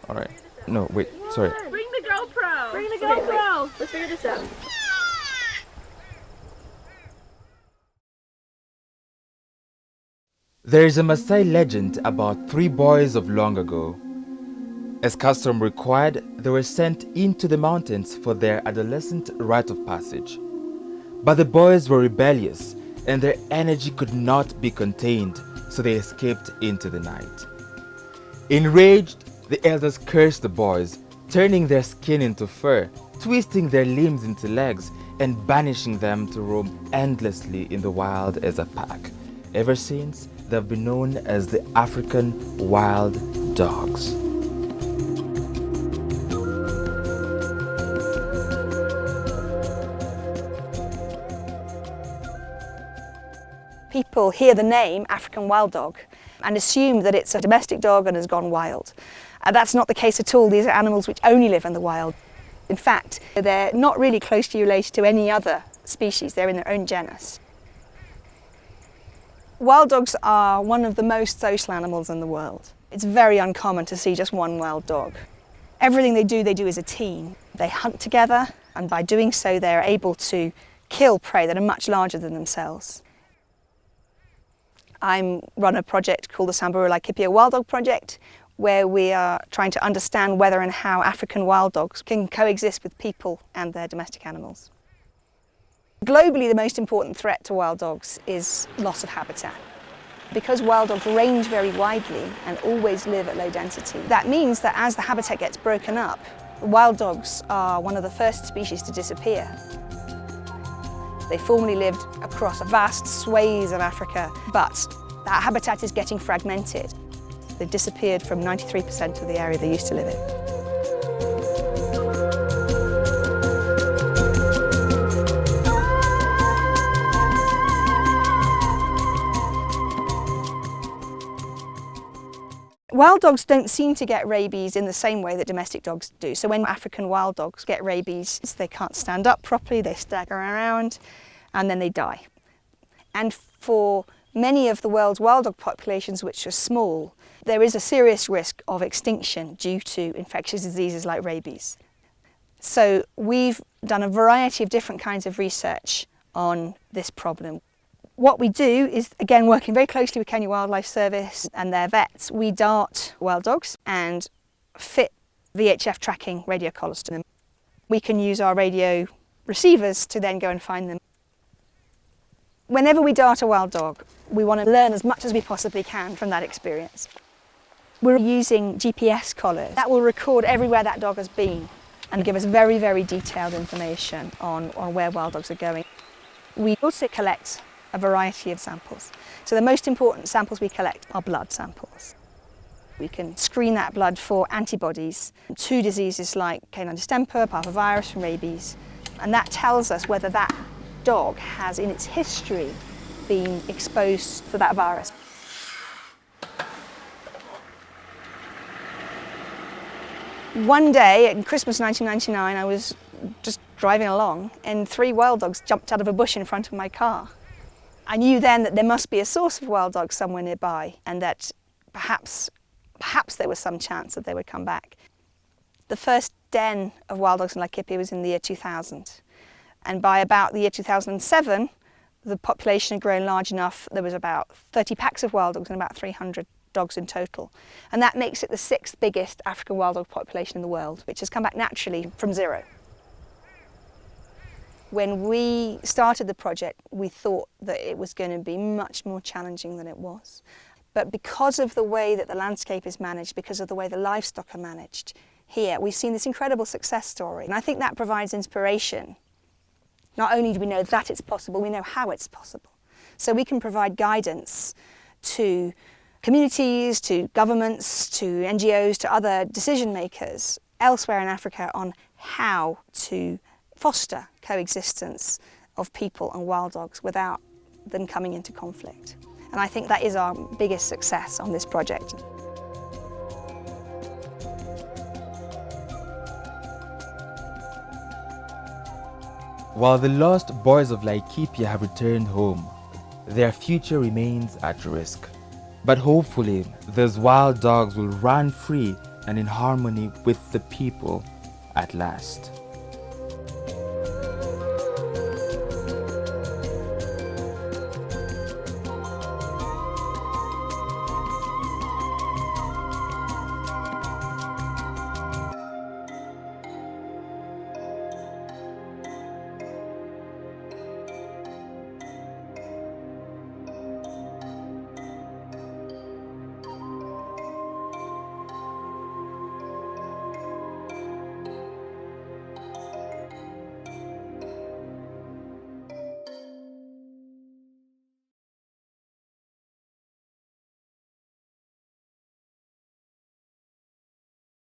All right. No, wait. Sorry. Bring the GoPro! Bring the GoPro! Let's figure this out. There is a Maasai legend about three boys of long ago. As custom required, they were sent into the mountains for their adolescent rite of passage. But the boys were rebellious and their energy could not be contained, so they escaped into the night. Enraged, the elders cursed the boys, turning their skin into fur, twisting their limbs into legs, and banishing them to roam endlessly in the wild as a pack. Ever since, they have been known as the African wild dogs. People hear the name African wild dog and assume that it's a domestic dog and has gone wild. That's not the case at all. These are animals which only live in the wild. In fact, they're not really closely related to any other species. They're in their own genus. Wild dogs are one of the most social animals in the world. It's very uncommon to see just one wild dog. Everything they do as a team. They hunt together, and by doing so they're able to kill prey that are much larger than themselves. I run a project called the Lakipia Wild Dog Project, where we are trying to understand whether and how African wild dogs can coexist with people and their domestic animals. Globally, the most important threat to wild dogs is loss of habitat. Because wild dogs range very widely and always live at low density, that means that as the habitat gets broken up, wild dogs are one of the first species to disappear. They formerly lived across vast swathes of Africa, but that habitat is getting fragmented. They've disappeared from 93% of the area they used to live in. Wild dogs don't seem to get rabies in the same way that domestic dogs do. So when African wild dogs get rabies, they can't stand up properly, they stagger around, and then they die. And for many of the world's wild dog populations, which are small, there is a serious risk of extinction due to infectious diseases like rabies. So we've done a variety of different kinds of research on this problem. What we do is, again, working very closely with Kenya Wildlife Service and their vets, we dart wild dogs and fit VHF tracking radio collars to them. We can use our radio receivers to then go and find them. Whenever we dart a wild dog, we want to learn as much as we possibly can from that experience. We're using GPS collars that will record everywhere that dog has been and give us very, very detailed information on where wild dogs are going. We also collect a variety of samples. So the most important samples we collect are blood samples. We can screen that blood for antibodies to diseases like canine distemper, parvovirus and rabies, and that tells us whether that dog has in its history been exposed to that virus. One day in Christmas 1999, I was just driving along and 3 wild dogs jumped out of a bush in front of my car. I knew then that there must be a source of wild dogs somewhere nearby and that perhaps there was some chance that they would come back. The first den of wild dogs in Lakipia was in the year 2000. And by about the year 2007, the population had grown large enough. There was about 30 packs of wild dogs and about 300 dogs in total. And that makes it the 6th biggest African wild dog population in the world, which has come back naturally from zero. When we started the project, we thought that it was going to be much more challenging than it was. But because of the way that the landscape is managed, because of the way the livestock are managed here, we've seen this incredible success story. And I think that provides inspiration. Not only do we know that it's possible, we know how it's possible. So we can provide guidance to communities, to governments, to NGOs, to other decision makers elsewhere in Africa on how to foster coexistence of people and wild dogs without them coming into conflict. And I think that is our biggest success on this project. While the lost boys of Lakipia have returned home, their future remains at risk. But hopefully, those wild dogs will run free and in harmony with the people at last.